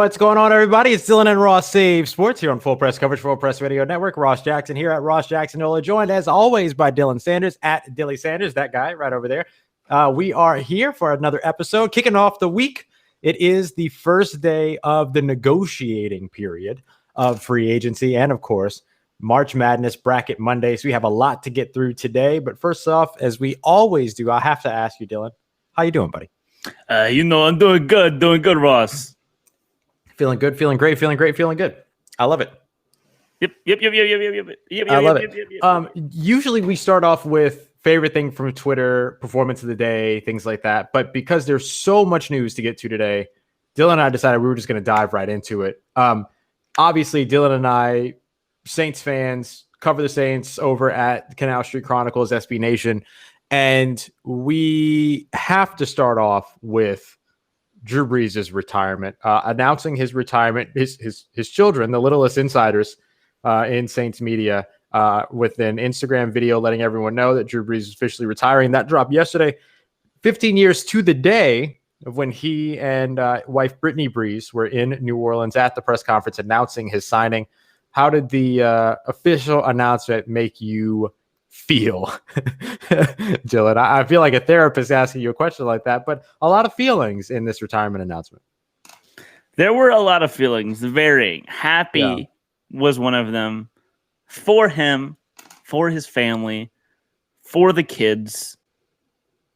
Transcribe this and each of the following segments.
What's going on, everybody? It's Dylan and Ross Save Sports here on Full Press Coverage, Full Press Radio Network. Ross Jackson here at Ross Jackson Nola, joined as always by Dylan Sanders at Dilly Sanders, that guy right over there. We are here for another episode, kicking off the week. It is the first day of the negotiating period of free agency and, of course, March Madness Bracket Monday. So we have a lot to get through today. But first off, as we always do, I have to ask you, Dylan, how you doing, buddy? I'm doing good, Ross. Feeling good, feeling great, feeling great, feeling good. I love it. Yep. I love it. Usually we start off with favorite thing from Twitter, performance of the day, things like that. But because there's so much news to get to today, Dylan and I decided we were just going to dive right into it. Obviously, Dylan and I, Saints fans, cover the Saints over at Canal Street Chronicles, SB Nation. And we have to start off with Drew Brees' retirement, announcing his retirement. His children, the littlest insiders in Saints media, with an Instagram video letting everyone know that Drew Brees is officially retiring. That dropped yesterday, 15 years to the day of when he and wife Brittany Brees were in New Orleans at the press conference announcing his signing. How did the official announcement make you feel, Dylan? I feel like a therapist asking you a question like that, but a lot of feelings in this retirement announcement. There were a lot of feelings, varying. Happy was one of them, for him, for his family, for the kids,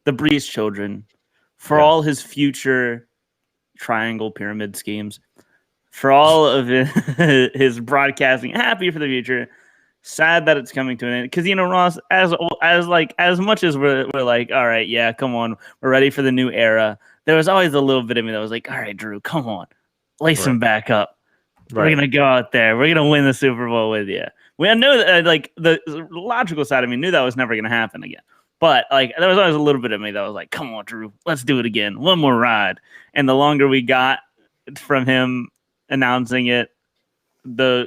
the Brees children, for all his future triangle pyramid schemes, for all of his broadcasting. Happy for the future. Sad that it's coming to an end, because Ross, as much as we're like, all right, yeah, come on, we're ready for the new era. There was always a little bit of me that was like, all right, Drew, come on, lace him back up. We're gonna go out there, we're gonna win the Super Bowl with you. We knew that, the logical side of me knew that was never gonna happen again. But there was always a little bit of me that was like, come on, Drew, let's do it again, one more ride. And the longer we got from him announcing it, the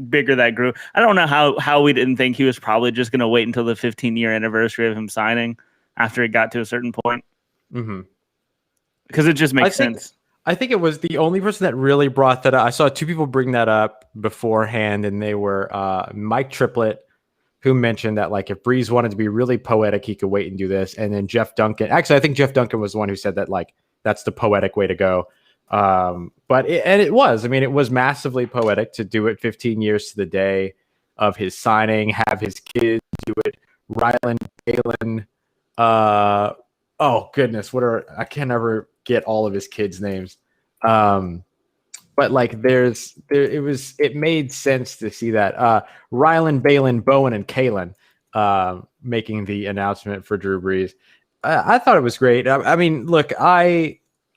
bigger that grew. I don't know how we didn't think he was probably just going to wait until the 15-year anniversary of him signing after it got to a certain point. Because it just makes sense. I think it was the only person that really brought that up. I saw two people bring that up beforehand, and they were Mike Triplett, who mentioned that if Brees wanted to be really poetic, he could wait and do this. And then Jeff Duncan. Actually, I think Jeff Duncan was the one who said that that's the poetic way to go. But it was, it was massively poetic to do it 15 years to the day of his signing, have his kids do it. Rylan, Galen, oh goodness, I can't ever get all of his kids' names. But it made sense to see that. Rylan, Balin, Bowen, and Kalen, making the announcement for Drew Brees. I thought it was great. Look,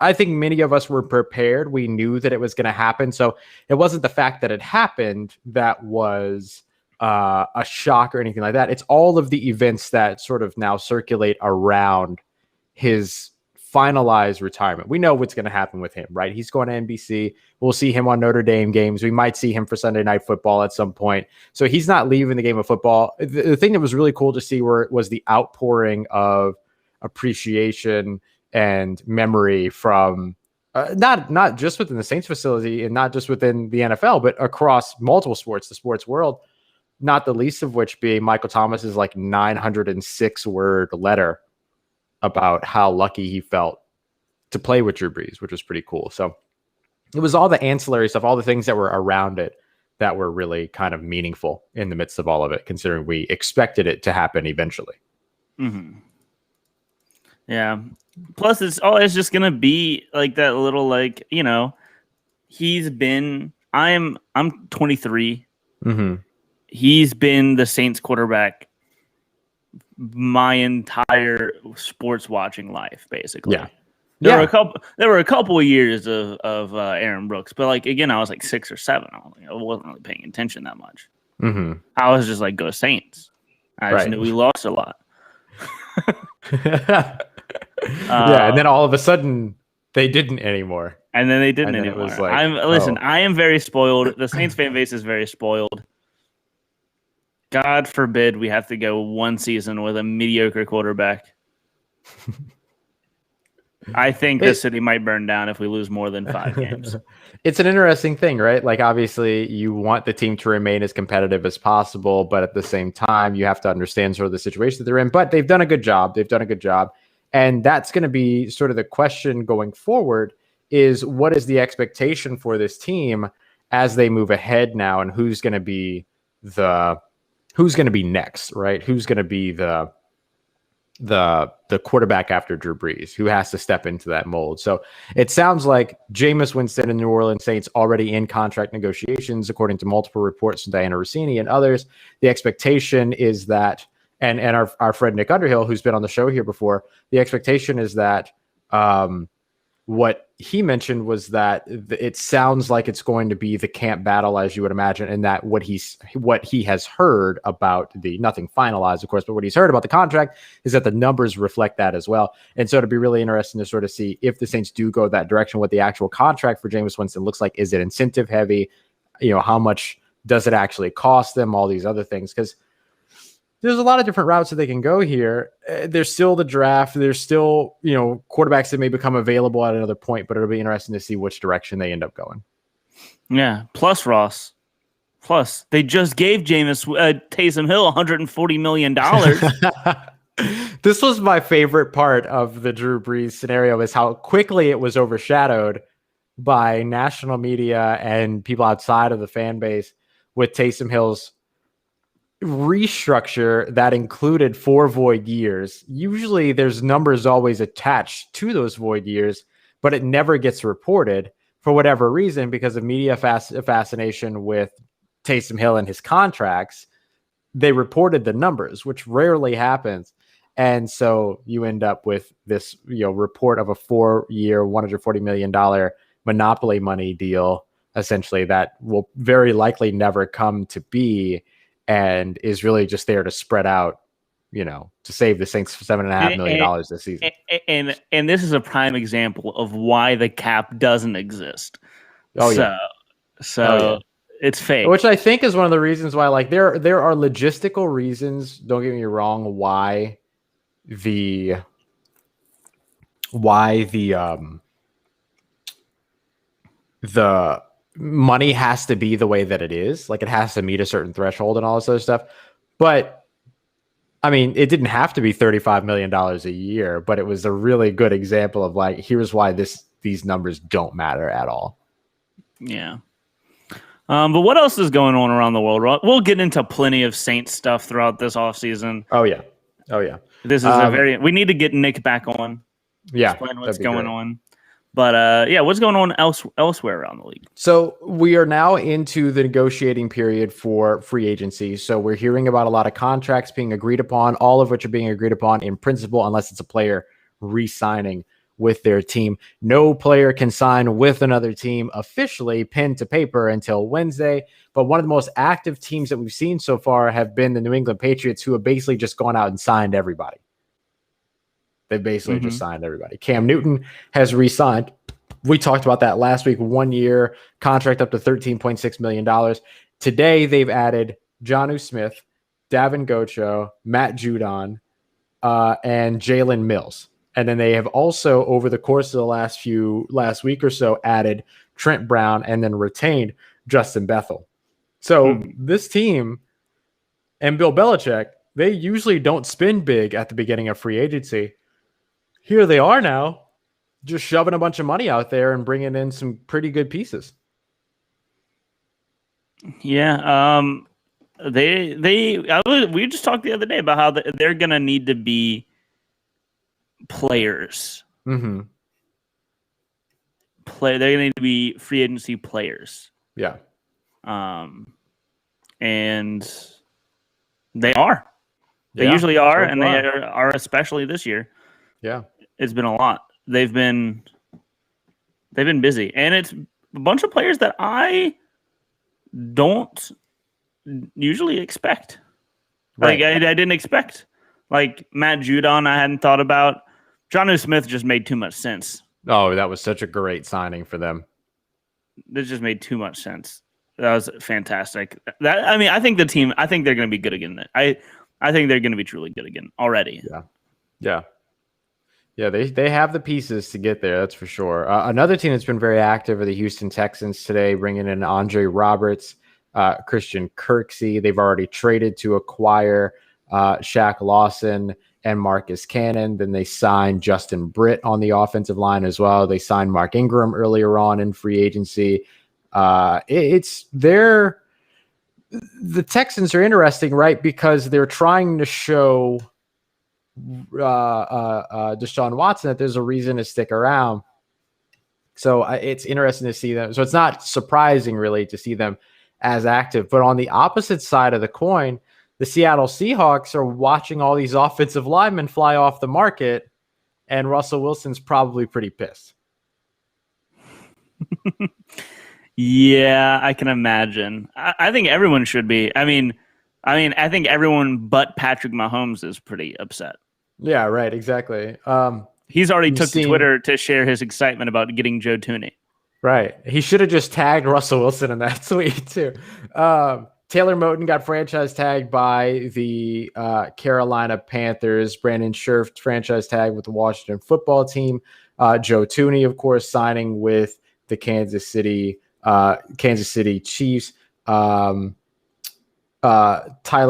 I think many of us were prepared. We knew that it was going to happen. So it wasn't the fact that it happened that was a shock or anything like that. It's all of the events that sort of now circulate around his finalized retirement. We know what's going to happen with him, right? He's going to NBC. We'll see him on Notre Dame games. We might see him for Sunday Night Football at some point. So he's not leaving the game of football. The thing that was really cool to see was the outpouring of appreciation and memory from not just within the Saints facility and not just within the NFL, but across multiple sports, the sports world, not the least of which being Michael Thomas's 906 word letter about how lucky he felt to play with Drew Brees, which was pretty cool. So it was all the ancillary stuff, all the things that were around it that were really kind of meaningful in the midst of all of it, considering we expected it to happen eventually. Mm-hmm. Yeah. Plus, it's always just gonna be that little he's been. I'm 23. Mm-hmm. He's been the Saints quarterback my entire sports watching life, basically. Yeah. There were a couple of years of Aaron Brooks, but again, I was 6 or 7. I wasn't really paying attention that much. Mm-hmm. I was just go Saints. I just knew we lost a lot. And then all of a sudden they didn't anymore. And then they didn't anymore. It was I am very spoiled. The Saints fan base is very spoiled. God forbid we have to go one season with a mediocre quarterback. I think the city might burn down if we lose more than 5 games. It's an interesting thing, right? Like, obviously, you want the team to remain as competitive as possible, but at the same time, you have to understand sort of the situation that they're in. But they've done a good job. And that's going to be sort of the question going forward is what is the expectation for this team as they move ahead now, and who's going to be next, right? Who's going to be the quarterback after Drew Brees, who has to step into that mold. So it sounds like Jameis Winston and New Orleans Saints already in contract negotiations, according to multiple reports from Diana Rossini and others. The expectation is that, and our friend Nick Underhill, who's been on the show here before, the expectation is that what he mentioned was that it sounds like it's going to be the camp battle, as you would imagine, and that what he has heard about nothing finalized, of course, but what he's heard about the contract is that the numbers reflect that as well. And so it'd be really interesting to sort of see if the Saints do go that direction, what the actual contract for Jameis Winston looks like. Is it incentive heavy? How much does it actually cost them? All these other things, because there's a lot of different routes that they can go here. There's still the draft. There's still, quarterbacks that may become available at another point, but it'll be interesting to see which direction they end up going. Yeah. Plus, Ross. They just gave Taysom Hill $140 million. This was my favorite part of the Drew Brees scenario, is how quickly it was overshadowed by national media and people outside of the fan base with Taysom Hill's restructure that included 4 void years. Usually there's numbers always attached to those void years, but it never gets reported for whatever reason, because of media fascination with Taysom Hill and his contracts. They reported the numbers, which rarely happens. And so you end up with this, report of a 4-year, $140 million monopoly money deal, essentially, that will very likely never come to be, and is really just there to spread out, to save the Saints $7.5 million this season. And this is a prime example of why the cap doesn't exist. So it's fake. Which I think is one of the reasons why, like, there are logistical reasons, don't get me wrong, why the money has to be the way that it is. Like, it has to meet a certain threshold and all this other stuff. But I mean, it didn't have to be $35 million a year, but it was a really good example of, like, here's why these numbers don't matter at all. Yeah. But what else is going on around the world? We'll get into plenty of Saints stuff throughout this offseason. Oh yeah. This is we need to get Nick back on. Yeah. Explain what's going on. But what's going on elsewhere around the league? So we are now into the negotiating period for free agency. So we're hearing about a lot of contracts being agreed upon, all of which are being agreed upon in principle, unless it's a player re-signing with their team. No player can sign with another team officially, pen to paper, until Wednesday. But one of the most active teams that we've seen so far have been the New England Patriots, who have basically just gone out and signed everybody. They basically just signed everybody. Cam Newton has re-signed. We talked about that last week. 1-year contract up to $13.6 million. Today, they've added Jonnu Smith, Davin Gocho, Matt Judon, and Jalen Mills. And then they have also, over the course of the last week or so, added Trent Brown and then retained Justin Bethel. So this team and Bill Belichick, they usually don't spend big at the beginning of free agency. Here they are now, just shoving a bunch of money out there and bringing in some pretty good pieces. Yeah, we just talked the other day about how they're going to need to be players. Mm-hmm. They're going to need to be free agency players. Yeah. And they are. They usually are, and they are especially this year. Yeah. It's been a lot. They've been busy, and it's a bunch of players that I don't usually expect. Right. Like I didn't expect. Like Matt Judon, I hadn't thought about. Jonnu Smith just made too much sense. Oh, that was such a great signing for them. This just made too much sense. That was fantastic. I think the team. I think they're going to be good again. I think they're going to be truly good again already. Yeah. Yeah, they have the pieces to get there. That's for sure. Another team that's been very active are the Houston Texans today, bringing in Andre Roberts, Christian Kirksey. They've already traded to acquire Shaq Lawson and Marcus Cannon. Then they signed Justin Britt on the offensive line as well. They signed Mark Ingram earlier on in free agency. It's their the Texans are interesting, right? Because they're trying to show Deshaun Watson that there's a reason to stick around. So it's interesting to see them. So it's not surprising really to see them as active. But on the opposite side of the coin, the Seattle Seahawks are watching all these offensive linemen fly off the market, and Russell Wilson's probably pretty pissed. Yeah, I can imagine. I think everyone should be. I mean, I think everyone but Patrick Mahomes is pretty upset. Yeah, right. Exactly. He's already took to Twitter to share his excitement about getting Joe Thuney. Right. He should have just tagged Russell Wilson in that tweet too. Taylor Moton got franchise tagged by the Carolina Panthers. Brandon Scherff franchise tagged with the Washington football team. Joe Thuney, of course, signing with the Kansas City Chiefs. Tyler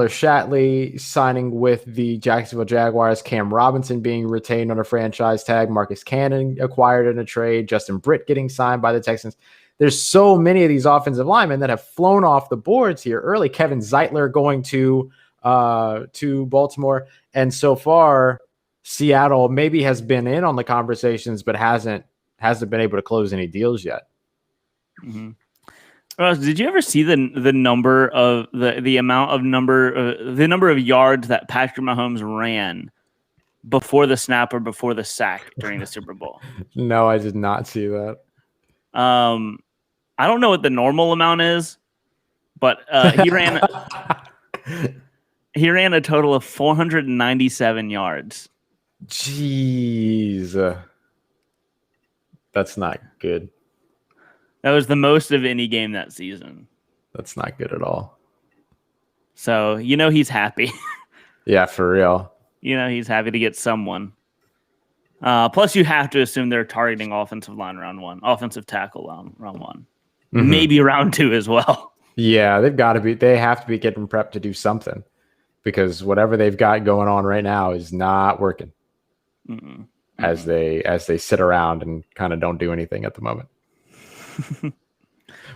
Shatley signing with the Jacksonville Jaguars. Cam Robinson being retained on a franchise tag. Marcus Cannon acquired in a trade. Justin Britt getting signed by the Texans. There's so many of these offensive linemen that have flown off the boards here early. Kevin Zeitler going to Baltimore, and so far Seattle maybe has been in on the conversations, but hasn't been able to close any deals yet. Mm-hmm. Did you ever see the number of the number of yards that Patrick Mahomes ran before the snap or before the sack during the Super Bowl? No, I did not see that. I don't know what the normal amount is, but he ran a total of 497 yards. Jeez, that's not good. That was the most of any game that season. That's not good at all. So, he's happy. Yeah, for real. He's happy to get someone. Plus, you have to assume they're targeting offensive line round one, offensive tackle round one, maybe round two as well. Yeah, they have to be getting prepped to do something because whatever they've got going on right now is not working. As they sit around and kind of don't do anything at the moment.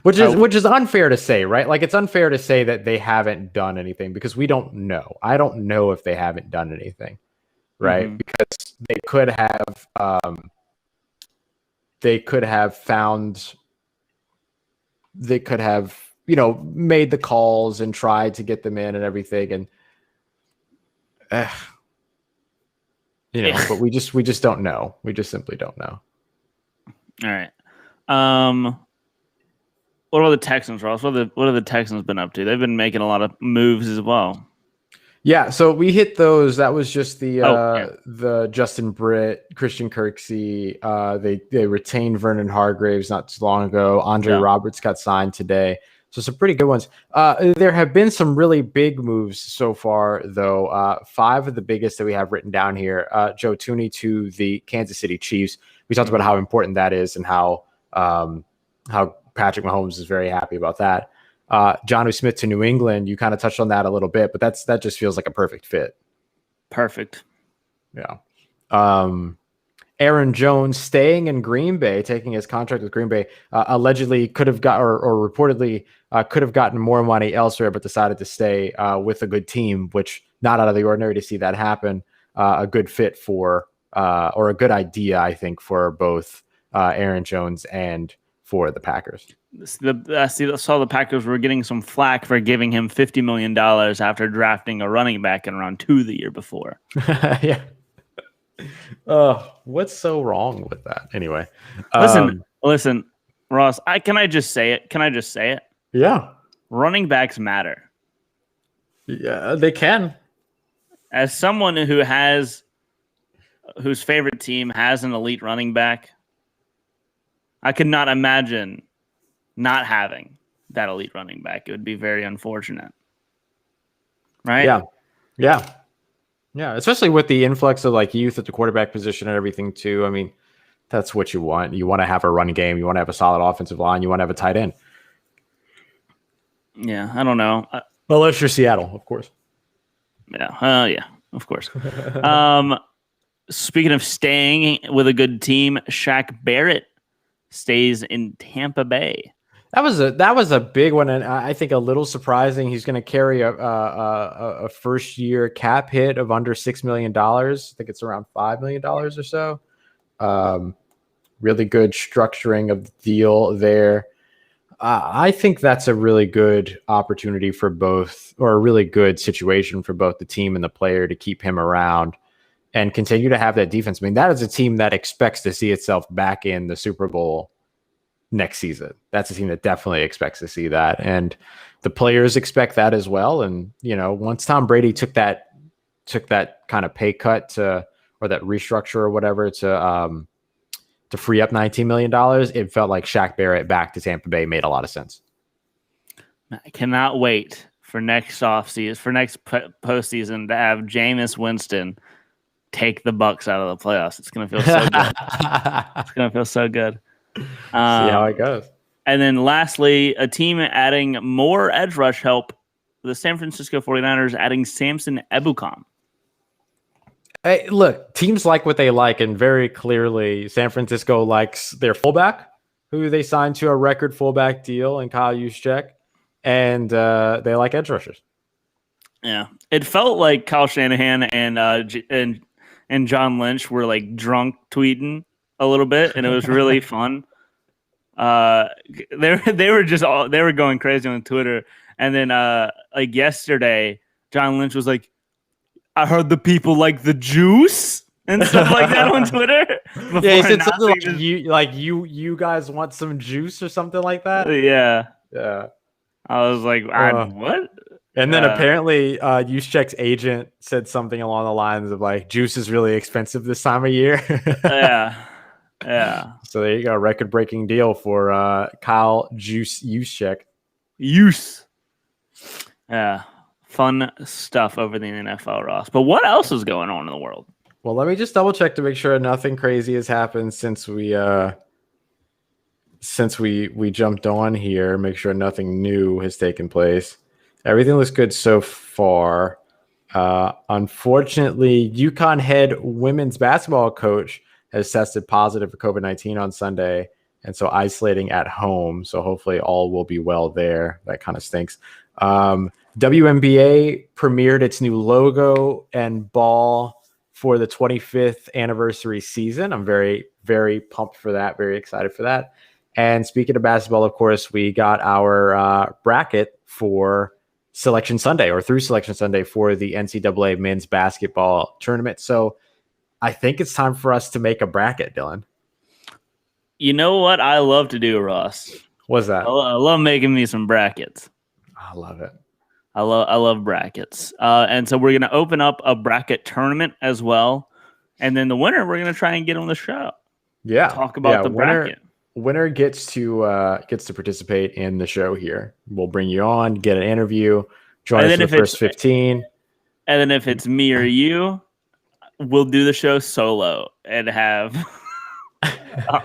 which is unfair to say, right? Like it's unfair to say that they haven't done anything because we don't know. I don't know if they haven't done anything, right? Because they could have made the calls and tried to get them in and everything, and but we just don't know. We just simply don't know. All right. What are the Texans, Ross? What have the Texans been up to? They've been making a lot of moves as well. Yeah, so we hit those. That was just the Justin Britt, Christian Kirksey. They retained Vernon Hargraves not too long ago. Andre Roberts got signed today. So some pretty good ones. There have been some really big moves so far, though. 5 of the biggest that we have written down here. Joe Thuney to the Kansas City Chiefs. We talked about how important that is and how Patrick Mahomes is very happy about that. Jonnu Smith to New England. You kind of touched on that a little bit, but that just feels like a perfect fit. Perfect. Yeah. Aaron Jones staying in Green Bay, taking his contract with Green Bay, allegedly could have got or reportedly could have gotten more money elsewhere, but decided to stay with a good team, which not out of the ordinary to see that happen. A good fit for or a good idea, I think, for both Aaron Jones and for the Packers. I saw the Packers were getting some flack for giving him $50 million after drafting a running back in round 2 the year before. Yeah. What's so wrong with that? Anyway, listen, Ross. Can I just say it? Yeah. Running backs matter. Yeah, they can. As someone whose favorite team has an elite running back, I could not imagine not having that elite running back. It would be very unfortunate. Right? Yeah. Yeah, especially with the influx of like youth at the quarterback position and everything too. I mean, that's what you want. You want to have a run game. You want to have a solid offensive line. You want to have a tight end. Yeah, I don't know. Unless you're Seattle, of course. Yeah, of course. Speaking of staying with a good team, Shaq Barrett stays in Tampa Bay. That was a big one, and I think a little surprising. He's going to carry a first year cap hit of under $6 million. I think it's around $5 million or so. Really good structuring of the deal there. I think that's a really good opportunity for both, or a really good situation for both the team and the player to keep him around and continue to have that defense. I mean, that is a team that expects to see itself back in the Super Bowl next season. That's a team that definitely expects to see that. And the players expect that as well. And, once Tom Brady took that kind of pay cut or that restructure or whatever to free up $19 million, it felt like Shaq Barrett back to Tampa Bay made a lot of sense. I cannot wait for next offseason, for next postseason to have Jameis Winston take the Bucs out of the playoffs. It's going to feel so good. It's going to feel so good. See how it goes. And then lastly, a team adding more edge rush help. The San Francisco 49ers adding Samson Ebukam. Hey, look, teams like what they like, and very clearly San Francisco likes their fullback, who they signed to a record fullback deal, in Kyle Juszczyk, and they like edge rushers. Yeah, it felt like Kyle Shanahan and John Lynch were like drunk tweeting a little bit, and it was really fun. They were going crazy on Twitter, and then like yesterday, John Lynch was like, I heard the people like the juice and stuff like that on Twitter. Yeah, he said something like you guys want some juice or something like that. Yeah. I was like, what? And then apparently Juszczyk's agent said something along the lines of like, juice is really expensive this time of year. Yeah. So there you go, record-breaking deal for Kyle Juszczyk. Yeah. Fun stuff over the NFL, Ross. But what else is going on in the world? Well, let me just double check to make sure nothing crazy has happened since we jumped on here. Make sure nothing new has taken place. Everything looks good so far. Unfortunately, UConn head women's basketball coach has tested positive for COVID-19 on Sunday, and so isolating at home. So hopefully all will be well there. That kind of stinks. WNBA premiered its new logo and ball for the 25th anniversary season. I'm very, very pumped for that. Very excited for that. And speaking of basketball, of course, we got our bracket for Selection Sunday, or through Selection Sunday, for the NCAA men's basketball tournament. So I think it's time for us to make a bracket, Dylan. You know what I love to do, Ross? What's that? I love making me some brackets. I love it. I love brackets. And so we're going to open up a bracket tournament as well. And then the winner, we're going to try and get on the show. Yeah. Talk about the bracket. Winner gets to participate in the show here. We'll bring you on, get an interview, join us for the first 15. And then if it's me or you, we'll do the show solo and have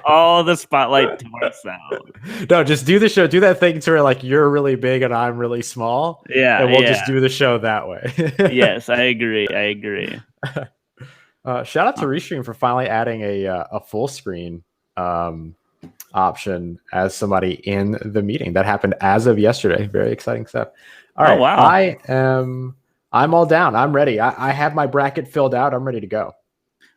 all the spotlight to ourselves. No, just do the show. Do that thing to where like you're really big and I'm really small. Yeah. And we'll just do the show that way. Yes, I agree. Shout out to Restream for finally adding a full screen option as somebody in the meeting. That happened as of yesterday. Very exciting stuff. All right. Wow. I'm all down. I'm ready. I have my bracket filled out. I'm ready to go.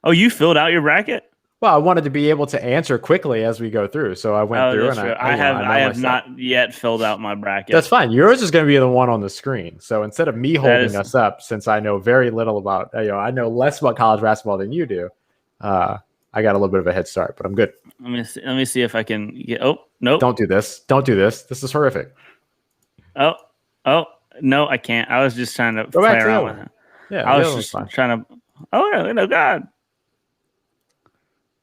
Oh, you filled out your bracket? Well, I wanted to be able to answer quickly as we go through, so I went through and I have not yet filled out my bracket. That's fine. Yours is going to be the one on the screen. So instead of me holding us up, since I know very little about, I know less about college basketball than you do, I got a little bit of a head start, but I'm good. Let me see if I can get. Oh, nope. Don't do this. This is horrific. Oh, no, I can't. I was just trying to play around with it. Yeah, I was just trying to. Oh no, God.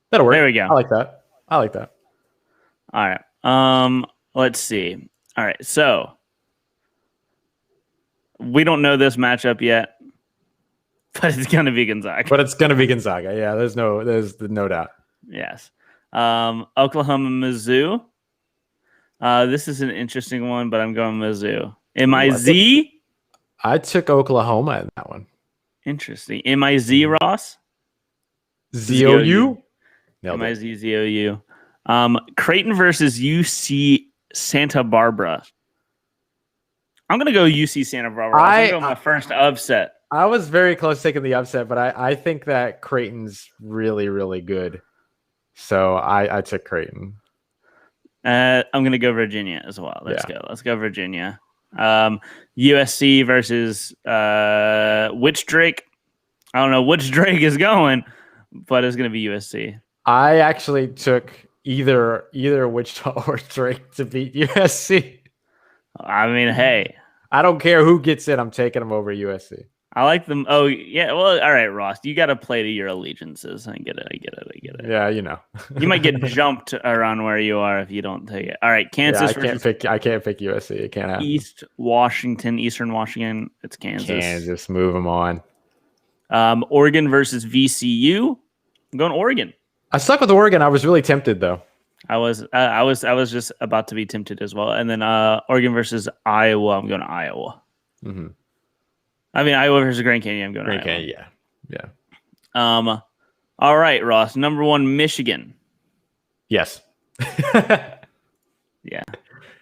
That'll work. There we go. I like that. All right. Let's see. All right. So we don't know this matchup yet. but it's going to be Gonzaga. But it's gonna be Gonzaga. Yeah, there's no doubt. Yes. Oklahoma, Mizzou. This is an interesting one, but I'm going Mizzou. MIZ. I took Oklahoma in that one. Interesting. MIZ, Ross. ZOU. MIZ, ZOU. Creighton versus UC Santa Barbara. I'm gonna go UC Santa Barbara. I'm going my first upset. I was very close to taking the upset, but I think that Creighton's really, really good. So I took Creighton. I'm going to go Virginia as well. Let's go Virginia. USC versus which Drake? I don't know which Drake is going, but it's going to be USC. I actually took either Wichita or Drake to beat USC. I mean, hey. I don't care who gets in. I'm taking them over USC. I like them. Oh, yeah. Well, all right, Ross. You got to play to your allegiances. I get it. Yeah, you know. You might get jumped around where you are if you don't take it. All right, Kansas. I can't pick USC. It can't happen. Eastern Washington. It's Kansas. Kansas, move them on. Oregon versus VCU. I'm going Oregon. I stuck with Oregon. I was really tempted though. I was just about to be tempted as well. And then Oregon versus Iowa. I'm going to Iowa. Mm-hmm. I mean, Iowa versus Grand Canyon. I'm going Grand to Iowa. Canyon, yeah. All right, Ross. Number 1, Michigan. Yes. Yeah.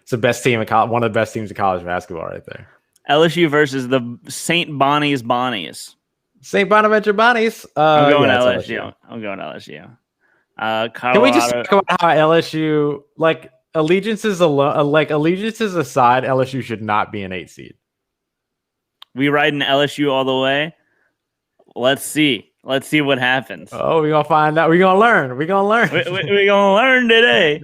It's the best team one of the best teams in college basketball right there. LSU versus the St. Bonnies. St. Bonaventure Bonnies. I'm going LSU. I'm going LSU. Colorado. Can we just talk about how LSU, allegiances aside, LSU should not be an 8 seed. We ride in LSU all the way. Let's see what happens. Oh, we're gonna find out. We're gonna learn. We're gonna learn today.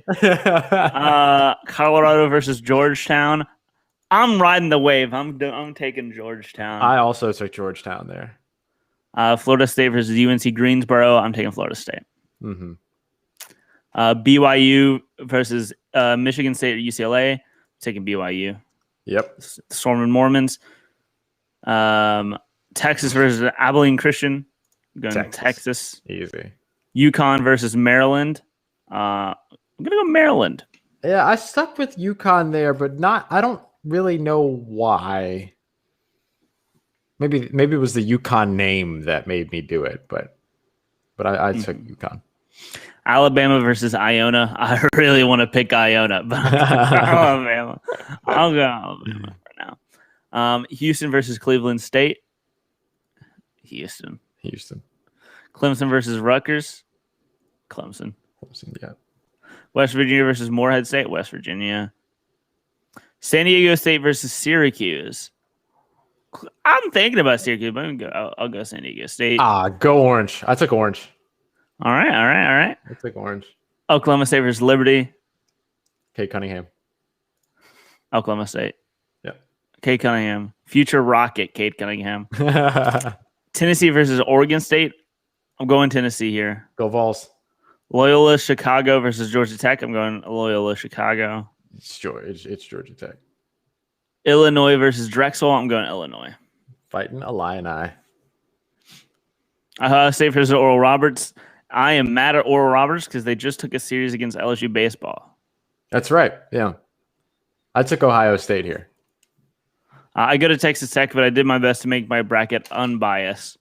Colorado versus Georgetown. I'm riding the wave. I'm taking Georgetown. I also took Georgetown there. Florida State versus UNC Greensboro. I'm taking Florida State. Mm-hmm. BYU versus Michigan State or UCLA. I'm taking BYU. Yep. Storm and Mormons. Texas versus Abilene Christian. I'm going Texas. Easy. UConn versus Maryland. I'm gonna go Maryland. Yeah, I stuck with UConn there, but I don't really know why. Maybe it was the UConn name that made me do it, but I took UConn. Alabama versus Iona. I really want to pick Iona, but Alabama. I'll go Alabama for now. Houston versus Cleveland State. Houston. Clemson versus Rutgers. Clemson, yeah. West Virginia versus Morehead State. West Virginia. San Diego State versus Syracuse. I'm thinking about Syracuse, but I'll go San Diego State. Go Orange. I took Orange. All right. I took Orange. Oklahoma State versus Liberty. Cade Cunningham. Oklahoma State. Yeah. Cade Cunningham. Future Rocket, Cade Cunningham. Tennessee versus Oregon State. I'm going Tennessee here. Go Vols. Loyola Chicago versus Georgia Tech. I'm going Loyola Chicago. It's Georgia Tech. Illinois versus Drexel. I'm going Illinois. Fighting Illini. Ohio State versus Oral Roberts. I am mad at Oral Roberts because they just took a series against LSU baseball. That's right. Yeah. I took Ohio State here. I go to Texas Tech, but I did my best to make my bracket unbiased.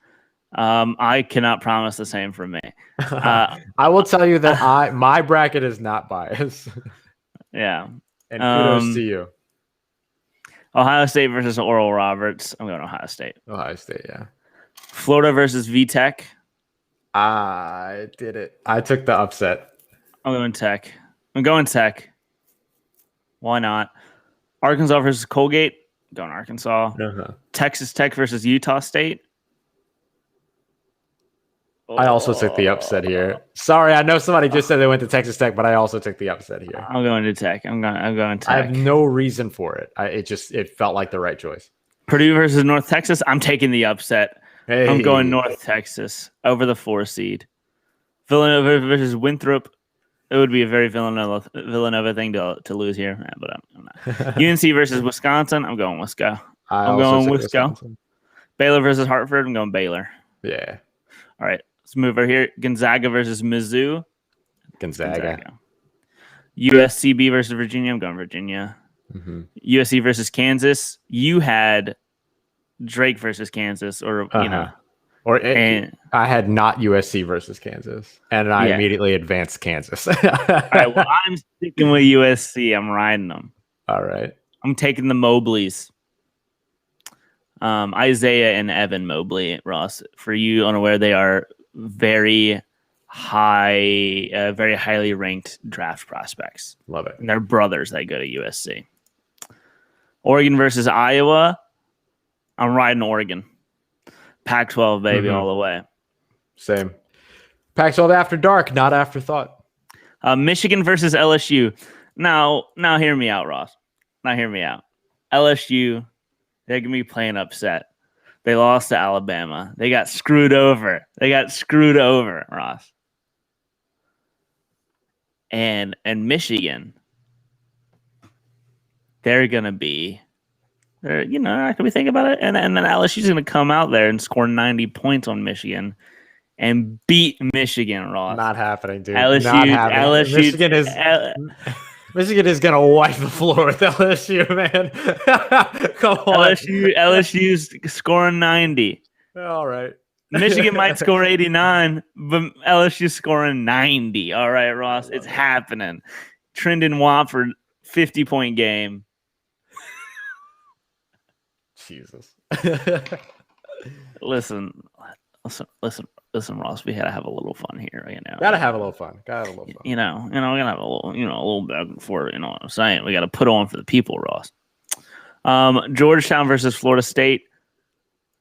I cannot promise the same for me. I will tell you that my bracket is not biased. Yeah. And kudos to you. Ohio State versus Oral Roberts. I'm going Ohio State. Ohio State, yeah. Florida versus VTech. I did it. I took the upset. I'm going Tech. Why not? Arkansas versus Colgate. I'm going Arkansas. Uh-huh. Texas Tech versus Utah State. I also took the upset here. Sorry, I know somebody just said they went to Texas Tech, but I also took the upset here. I'm going to Tech. I'm going Tech. I have no reason for it. It felt like the right choice. Purdue versus North Texas. I'm taking the upset. Hey. I'm going North Texas over the 4 seed. Villanova versus Winthrop. It would be a very Villanova thing to lose here, but I'm not. UNC versus Wisconsin. I'm going Wisconsin. I'm going Wisconsin. Baylor versus Hartford. I'm going Baylor. Yeah. All right, let's move over here. Gonzaga versus Mizzou. Gonzaga. USCB versus Virginia. I'm going Virginia. Mm-hmm. USC versus Kansas. You had Drake versus Kansas, or and I had not USC versus Kansas, and I immediately advanced Kansas. All right, well, I'm sticking with USC. I'm riding them. All right. I'm taking the Mobleys. Isaiah and Evan Mobley, Ross. For you unaware, they are very highly ranked draft prospects. Love it. And they're brothers that go to USC. Oregon versus Iowa. I'm riding Oregon. Pac-12, baby, all the way. Same. Pac-12 after dark, not afterthought. Michigan versus LSU. Now, hear me out, Ross. Now, hear me out. LSU, they're going to be playing upset. They lost to Alabama. They got screwed over. Ross. And Michigan, they're going to be, can we think about it? And then LSU's going to come out there and score 90 points on Michigan and beat Michigan, Ross. Not happening, dude. LSU, not happening. Michigan is going to wipe the floor with LSU, man. Come on. LSU's scoring 90. All right. Michigan might score 89, but LSU's scoring 90. All right, Ross. It's happening. Trendon Watford, 50-point game. Jesus. Listen, Ross. We gotta have a little fun here, Gotta have a little fun. We gotta have we gotta have a little back and forth. You know what I'm saying? We gotta put on for the people, Ross. Georgetown versus Florida State.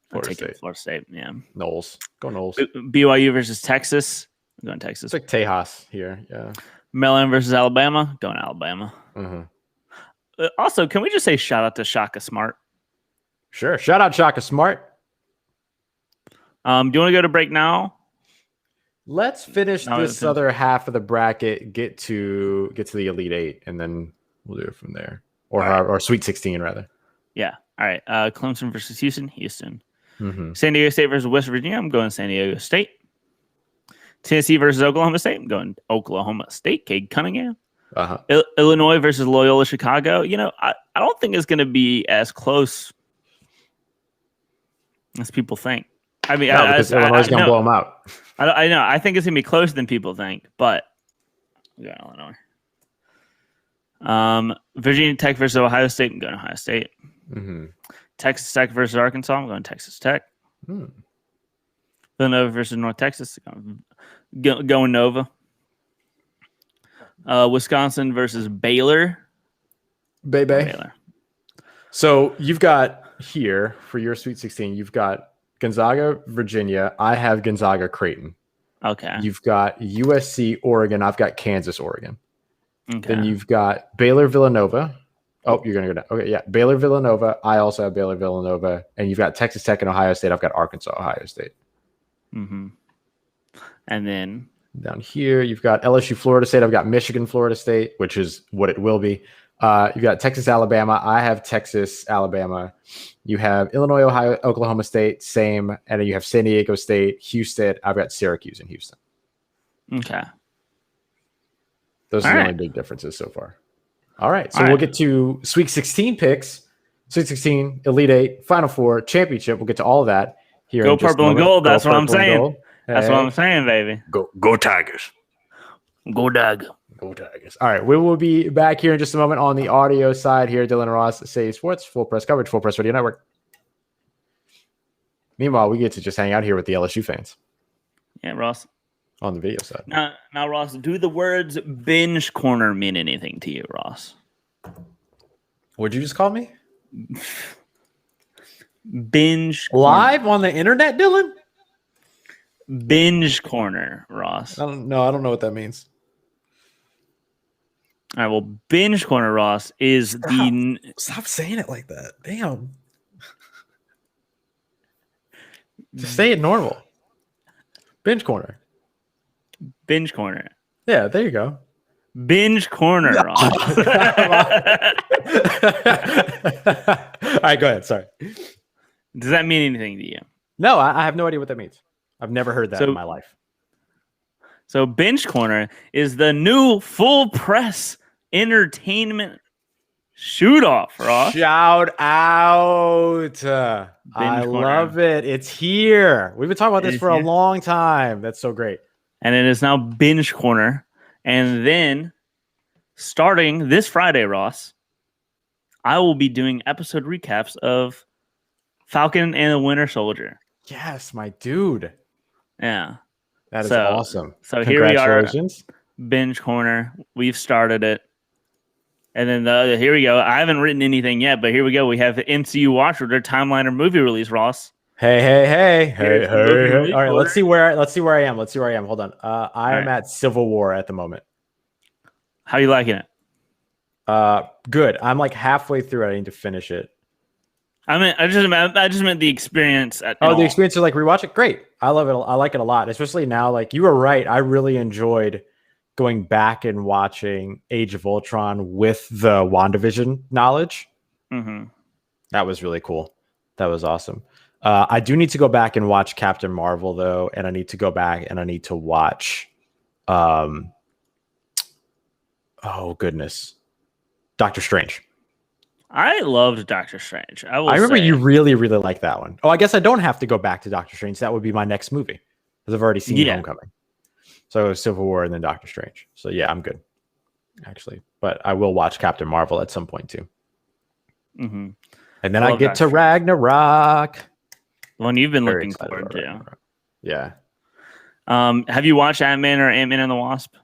Florida State. Yeah. Noles. Go Noles. BYU versus Texas. I'm going Texas. It's like Tejas here. Yeah. Maryland versus Alabama. Going Alabama. Mm-hmm. Also, can we just say shout out to Shaka Smart? Sure. Shout out Shaka Smart. Do you want to go to break now? Let's finish this other half of the bracket. Get to the Elite Eight, and then we'll do it from there, or Sweet 16 rather. Yeah. All right. Clemson versus Houston. Mm-hmm. San Diego State versus West Virginia. I'm going San Diego State. Tennessee versus Oklahoma State. I'm going Oklahoma State. Cade Cunningham. Illinois versus Loyola Chicago. I don't think it's going to be as close as people think. I mean, because Illinois is going to blow them out. I know. I think it's going to be closer than people think, but we got Illinois. Virginia Tech versus Ohio State. I'm going Ohio State. Mm-hmm. Texas Tech versus Arkansas. I'm going Texas Tech. Villanova versus North Texas. Going Nova. Wisconsin versus Baylor. Baylor. So you've got here for your Sweet 16, you've got Gonzaga, Virginia. I have Gonzaga, Creighton. Okay. You've got USC, Oregon. I've got Kansas, Oregon. Okay. Then you've got Baylor, Villanova. Oh, you're going to go down. Okay, yeah. Baylor, Villanova. I also have Baylor, Villanova. And you've got Texas Tech and Ohio State. I've got Arkansas, Ohio State. Mm-hmm. And then down here, you've got LSU, Florida State. I've got Michigan, Florida State, which is what it will be. You've got Texas, Alabama. I have Texas, Alabama. You have Illinois, Ohio, Oklahoma State, same. And then you have San Diego State, Houston. I've got Syracuse and Houston. Okay. Those are the only big differences so far. All right. So we'll get to Sweet 16 picks, Sweet 16, Elite Eight, Final Four, Championship. We'll get to all of that here. Go purple and gold. That's what I'm saying. That's what I'm saying, baby. Go Tigers. Go Doug. Go Tigers. All right. We will be back here in just a moment on the audio side here. Dylan Ross, Say Sports, Full Press Coverage, Full Press Radio Network. Meanwhile, we get to just hang out here with the LSU fans. Yeah, Ross. On the video side. Now, Ross, do the words binge corner mean anything to you, Ross? What'd you just call me? Binge live corner. On the internet, Dylan? Binge corner, Ross. I don't know what that means. All right, well, binge corner, Ross, is Stop saying it like that. Damn. Just say it normal. Binge corner. Binge corner. Yeah, there you go. Binge corner, Ross. All right, go ahead. Sorry. Does that mean anything to you? No, I have no idea what that means. I've never heard that in my life. So Binge Corner is the new full press entertainment shoot off, Ross. Shout out. I love it. It's here. We've been talking about this for a long time. That's so great. And it is now Binge Corner. And then starting this Friday, Ross, I will be doing episode recaps of Falcon and the Winter Soldier. Yes, my dude. Yeah. That is awesome. So here we are, Binge Corner. We've started it. And then here we go. I haven't written anything yet, but here we go. We have the MCU Watch with their timeline or movie release, Ross. Hey. All right, let's see where I am. Hold on. I am at Civil War at the moment. How are you liking it? Good. I'm like halfway through. I need to finish it. I just meant the experience. The experience to like rewatch it. Great. I love it. I like it a lot, especially now. Like you were right. I really enjoyed going back and watching Age of Ultron with the WandaVision knowledge. Mm-hmm. That was really cool. That was awesome. I do need to go back and watch Captain Marvel though, and I need to go back and I need to watch. Oh goodness, Doctor Strange. I loved Doctor Strange. I remember you really, really liked that one. Oh, I guess I don't have to go back to Doctor Strange. That would be my next movie because I've already seen Homecoming. So Civil War and then Doctor Strange. So yeah, I'm good, actually. But I will watch Captain Marvel at some point too. Mm-hmm. And then I get to Ragnarok. The one you've been looking forward to. Yeah. Have you watched Ant-Man or Ant-Man and the Wasp?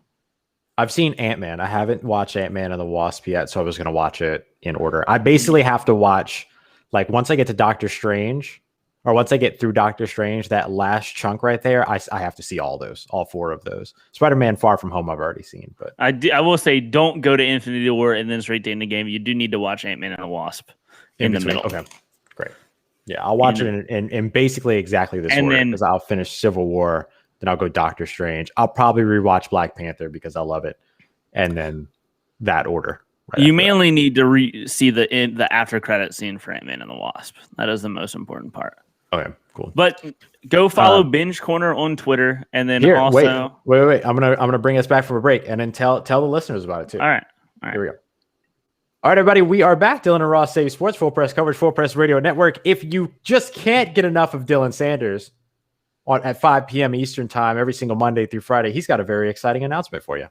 I've seen Ant-Man. I haven't watched Ant-Man and the Wasp yet, so I was going to watch it in order. I basically have to watch, like, once I get to Doctor Strange, or once I get through Doctor Strange, that last chunk right there, I have to see all 4 of those. Spider-Man Far From Home I've already seen. But I will say, don't go to Infinity War and then straight to the game. You do need to watch Ant-Man and the Wasp in the middle. Okay, great. Yeah, I'll watch it in basically exactly this order, because I'll finish Civil War, then I'll go Doctor Strange. I'll probably rewatch Black Panther because I love it, and then that order. Right, you mainly need to see the after credit scene for Ant-Man and the Wasp. That is the most important part. Okay, cool. But go follow Binge Corner on Twitter, and then wait. I'm gonna bring us back from a break, and then tell the listeners about it too. All right. Here we go. All right, everybody, we are back. Dylan and Ross Save Sports, Full Press Coverage, Full Press Radio Network. If you just can't get enough of Dylan Sanders at 5 p.m. Eastern time every single Monday through Friday, he's got a very exciting announcement for you.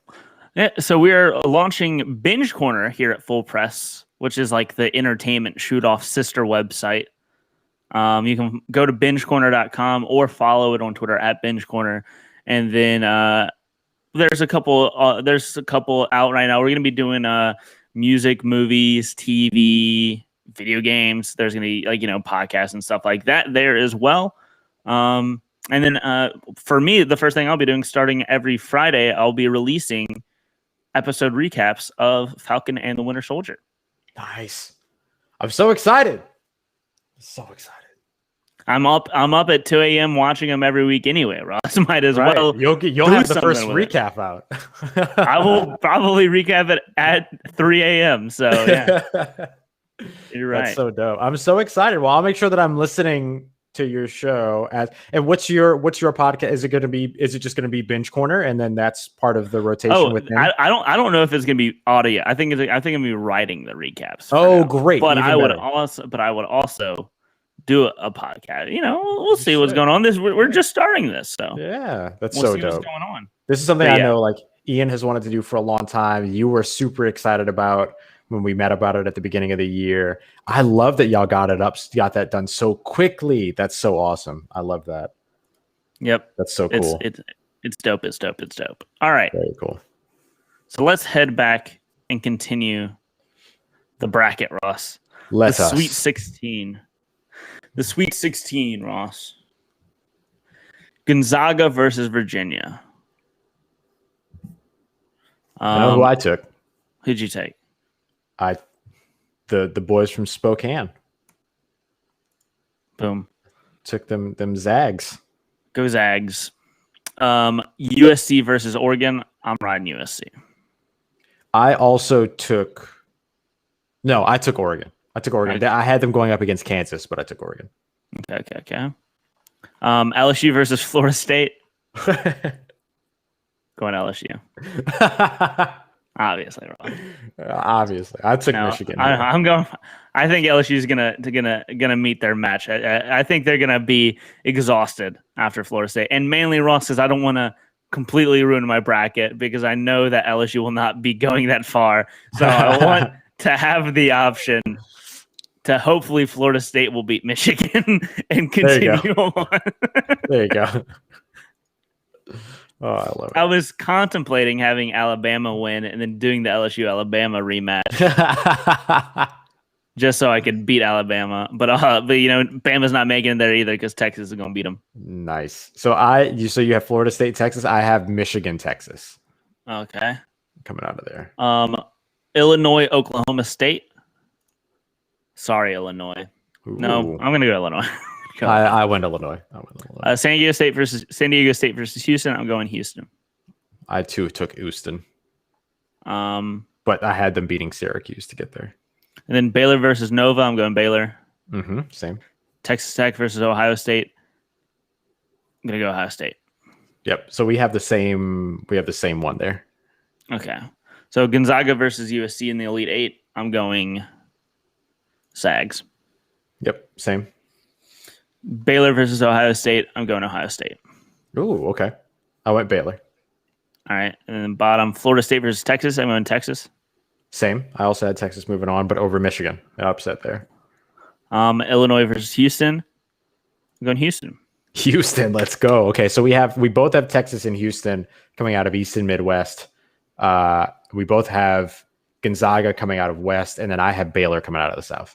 Yeah, so we are launching Binge Corner here at Full Press, which is like the entertainment shoot-off sister website. You can go to bingecorner.com or follow it on Twitter at Binge Corner. And then there's a couple out right now. We're going to be doing music, movies, TV, video games. There's going to be podcasts and stuff like that there as well. And then for me, the first thing I'll be doing starting every Friday, I'll be releasing episode recaps of Falcon and the Winter Soldier. Nice. I'm so excited. I'm up at 2 a.m. watching them every week anyway, Ross. Might as well. You'll have the first recap out. I will probably recap it at 3 a.m. So yeah. You're right. That's so dope. I'm so excited. Well, I'll make sure that I'm listening to your show and what's your podcast? Is it just gonna be Binge Corner and then that's part of the rotation with him? I don't know if it's gonna be audio. I think I'm gonna be writing the recaps. Great. But I would also do a podcast. We'll see what's going on. We're just starting this, so yeah, that's we'll so see dope. What's going on. This is something I know like Ian has wanted to do for a long time. You were super excited about when we met about it at the beginning of the year. I love that y'all got that done so quickly. That's so awesome. I love that. Yep. That's so cool. It's dope. All right. Very cool. So let's head back and continue the bracket, Ross. Sweet 16. The Sweet 16, Ross. Gonzaga versus Virginia. I know who I took. Who'd you take? The boys from Spokane. Boom. Took them Zags. Go Zags. USC versus Oregon. I'm riding USC. I took Oregon. I had them going up against Kansas, but I took Oregon. Okay. LSU versus Florida State. Going LSU. Obviously wrong. Obviously, I took No, Michigan. I'm going. I think LSU is gonna meet their match. I think they're gonna be exhausted after Florida State, and mainly Ross says I don't want to completely ruin my bracket because I know that LSU will not be going that far. So I want to have the option to hopefully Florida State will beat Michigan and continue on. There you go. Oh, I love it. I was contemplating having Alabama win and then doing the LSU Alabama rematch just so I could beat But Bama's not making it there either because Texas is going to beat them. Nice. So you have Florida State, Texas. I have Michigan, Texas. Okay. Coming out of there. Illinois, Oklahoma State. Sorry, Illinois. Ooh. No, I'm going to go Illinois. I went Illinois. San Diego State versus Houston. I'm going Houston. I too took Houston. But I had them beating Syracuse to get there. And then Baylor versus Nova. I'm going Baylor. Mm-hmm. Same. Texas Tech versus Ohio State. I'm gonna go Ohio State. Yep. So we have the same. We have the same one there. Okay. So Gonzaga versus USC in the Elite Eight. I'm going Sags. Yep. Same. Baylor versus Ohio State. I'm going Ohio State. Ooh, okay. I went Baylor. All right. And then bottom, Florida State versus Texas. I'm going Texas. Same. I also had Texas moving on, but over Michigan. Upset there. Illinois versus Houston. I'm going Houston. Houston, let's go. Okay, so we both have Texas and Houston coming out of East and Midwest. We both have Gonzaga coming out of West, and then I have Baylor coming out of the South.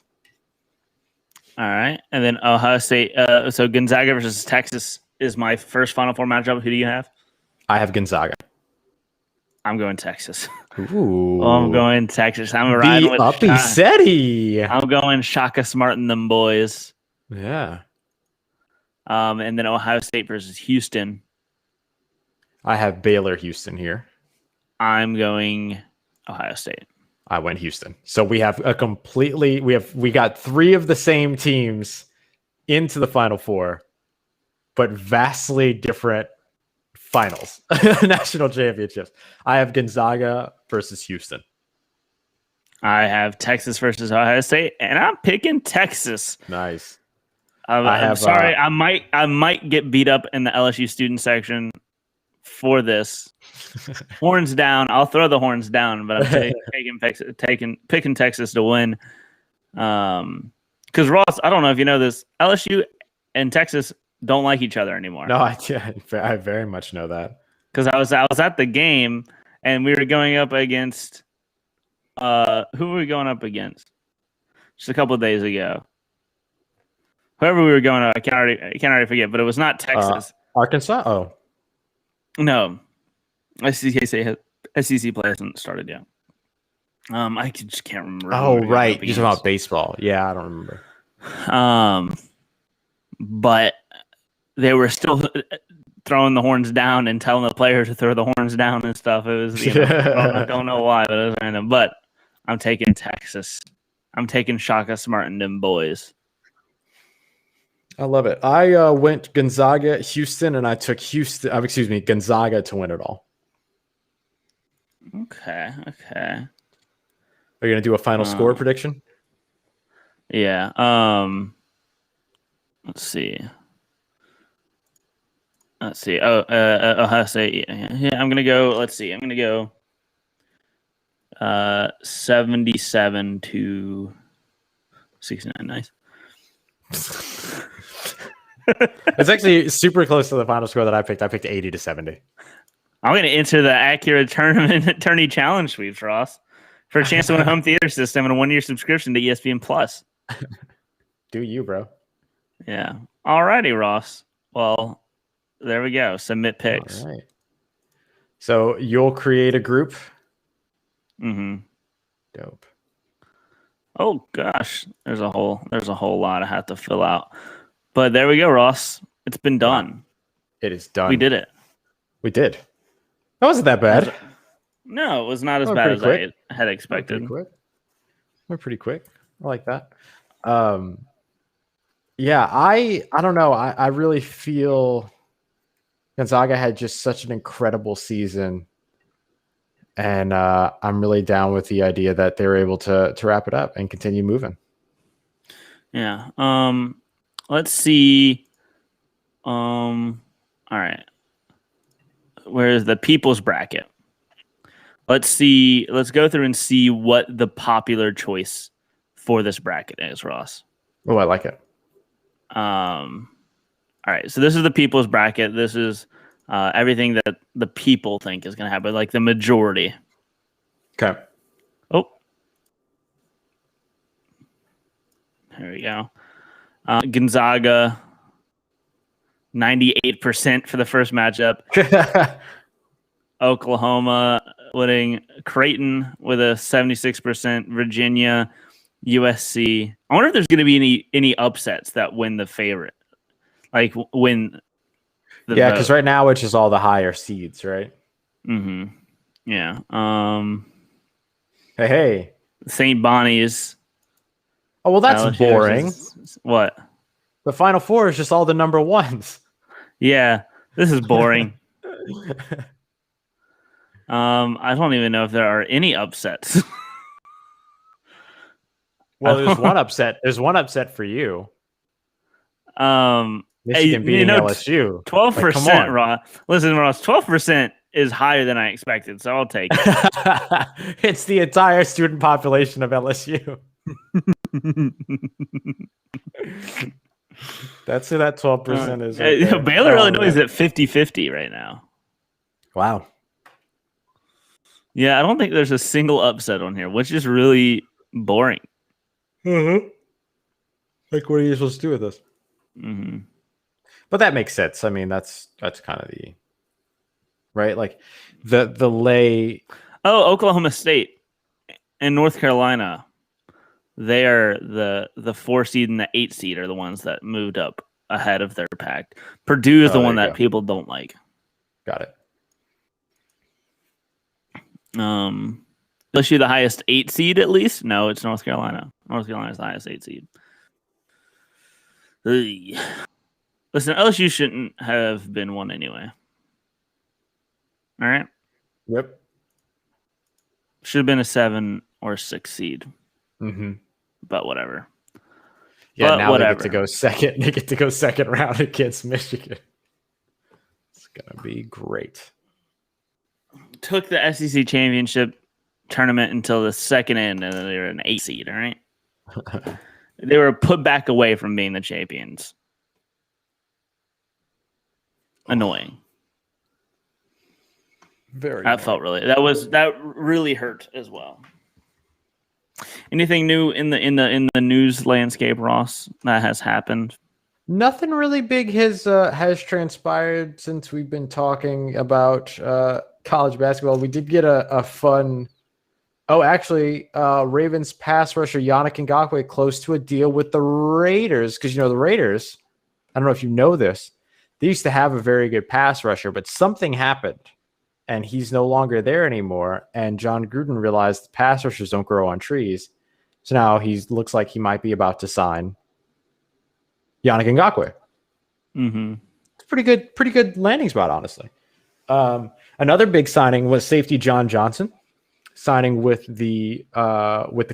All right. And then Ohio State. So Gonzaga versus Texas is my first Final Four matchup. Who do you have? I have Gonzaga. I'm going Texas. Ooh. I'm going Texas. I'm riding with Uppy City. I'm going Shaka Smart and them boys. Yeah. And then Ohio State versus Houston. I have Baylor Houston here. I'm going Ohio State. I went Houston. So we have we got three of the same teams into the Final Four, but vastly different finals, national championships. I have Gonzaga versus Houston. I have Texas versus Ohio State, and I'm picking Texas. Nice. I'm sorry. I might get beat up in the LSU student section for this. Horns down. I'll throw the horns down, but I'm picking Texas to win. Because Ross, I don't know if you know this, LSU and Texas don't like each other anymore. No, I very much know that. Because I was at the game and we were going up against who were we going up against? Just a couple of days ago. Whoever we were going up, I can't already forget, but it was not Texas. Arkansas? Oh. No. SEC play hasn't started yet. I just can't remember. Oh, right. You're talking about baseball. Yeah, I don't remember. But they were still throwing the horns down and telling the players to throw the horns down and stuff. It was, I don't know why, but it was random. But I'm taking Texas. I'm taking Shaka Smart and them boys. I love it. I went Gonzaga, Houston, and I took Gonzaga to win it all. Okay. Are you gonna do a final score prediction? Yeah. Let's see. Ohio State. Yeah. I'm gonna go. Let's see. I'm gonna go. 77 to 69. Nice. It's actually super close to the final score that I picked. I picked 80 to 70. I'm going to enter the Acura Tournament Attorney Challenge sweeps, Ross, for a chance to win a home theater system and a 1-year subscription to ESPN Plus. Do you, bro? Yeah. All righty, Ross. Well, there we go. Submit picks. All right. So you'll create a group. Mm-hmm. Dope. Oh gosh, there's a whole lot I have to fill out. But there we go, Ross. It's been done. It is done. We did it. We did. That wasn't that bad. No, it was not as bad as I had expected. We're pretty quick. I like that. Yeah, I don't know. I really feel Gonzaga had just such an incredible season, and I'm really down with the idea that they were able to wrap it up and continue moving. Yeah. Let's see. All right. Where's the people's bracket? Let's see. Let's go through and see what the popular choice for this bracket is, Ross. Oh, I like it. All right. So this is the people's bracket. This is everything that the people think is going to happen, like the majority. Okay. Oh, there we go. Gonzaga, 98% for the first matchup. Oklahoma winning, Creighton with a 76%, Virginia, USC. I wonder if there's going to be any upsets that win the favorite, like win. Yeah, because right now it's just all the higher seeds, right? Mm-hmm. Yeah. Hey. St. Bonnie's. Oh well, that's boring. What? The Final Four is just all the number ones. Yeah, this is boring. I don't even know if there are any upsets. Well, there's one upset. There's one upset for you. Michigan beating LSU. 12%, like, Ross. Listen, Ross, 12% is higher than I expected, so I'll take it. It's the entire student population of LSU. That's who that 12% is. Right Baylor, Illinois is at 50-50 right now. Wow. Yeah, I don't think there's a single upset on here, which is really boring. Mm-hmm. Like, what are you supposed to do with this? Mm-hmm. But that makes sense. I mean, that's kind of the right, like the lay. Oh, Oklahoma State and North Carolina. They are the 4 seed and the 8 seed are the ones that moved up ahead of their pack. Purdue is the one that people don't like. Got it. LSU the highest 8 seed at least? No, it's North Carolina. North Carolina is the highest 8 seed. Listen, LSU shouldn't have been 1 anyway. All right. Yep. Should have been a 7 or 6 seed. Mm-hmm. But whatever. Yeah, but now whatever. They get to go second. They get to go second round against Michigan. It's gonna be great. Took the SEC championship tournament until the second end, and then they were an 8 seed. All right. They were put back away from being the champions. Annoying. Very. That really hurt as well. Anything new in the news landscape, Ross, that has happened? Nothing really big has transpired since we've been talking about college basketball. We did get a fun. Oh, actually, Ravens pass rusher Yannick Ngakoue close to a deal with the Raiders, because the Raiders. I don't know if you know this. They used to have a very good pass rusher, but something happened, and he's no longer there anymore. And John Gruden realized pass rushers don't grow on trees, so now he looks like he might be about to sign Yannick Ngakoue. Mm-hmm. It's pretty good landing spot, honestly. Another big signing was safety John Johnson, signing with the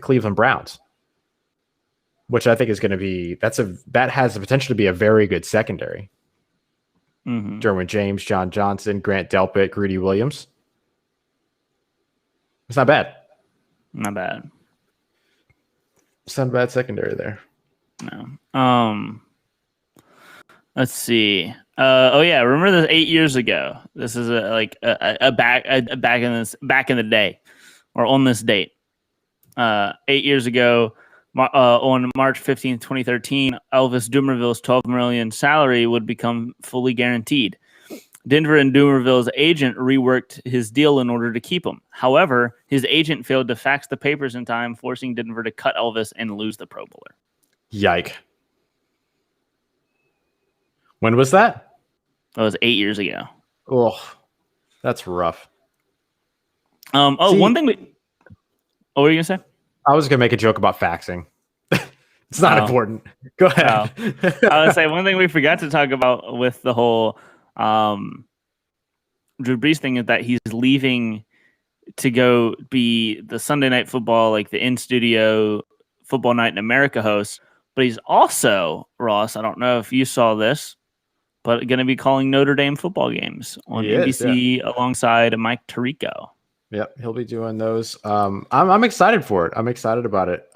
Cleveland Browns, which I think is going to be that has the potential to be a very good secondary. Mm-hmm. Derwin James, John Johnson, Grant Delpit, Greedy Williams. It's not bad. Not bad. It's not a bad secondary there. No. Let's see. Oh yeah, remember this 8 years ago? This is back in the day, or on this date. 8 years ago, on March 15th, 2013, Elvis Dumerville's $12 million salary would become fully guaranteed. Denver and Dumerville's agent reworked his deal in order to keep him. However, his agent failed to fax the papers in time, forcing Denver to cut Elvis and lose the Pro Bowler. Yike. When was that? That was 8 years ago. Oh, that's rough. One thing what were you going to say? I was going to make a joke about faxing. It's not Oh. important. Go ahead. I would say one thing we forgot to talk about with the whole Drew Brees thing is that he's leaving to go be the Sunday Night Football, like the in studio Football Night in America host. But he's also, Ross, I don't know if you saw this, but going to be calling Notre Dame football games on NBC alongside Mike Tirico. Yep, he'll be doing those. I'm excited for it. I'm excited about it.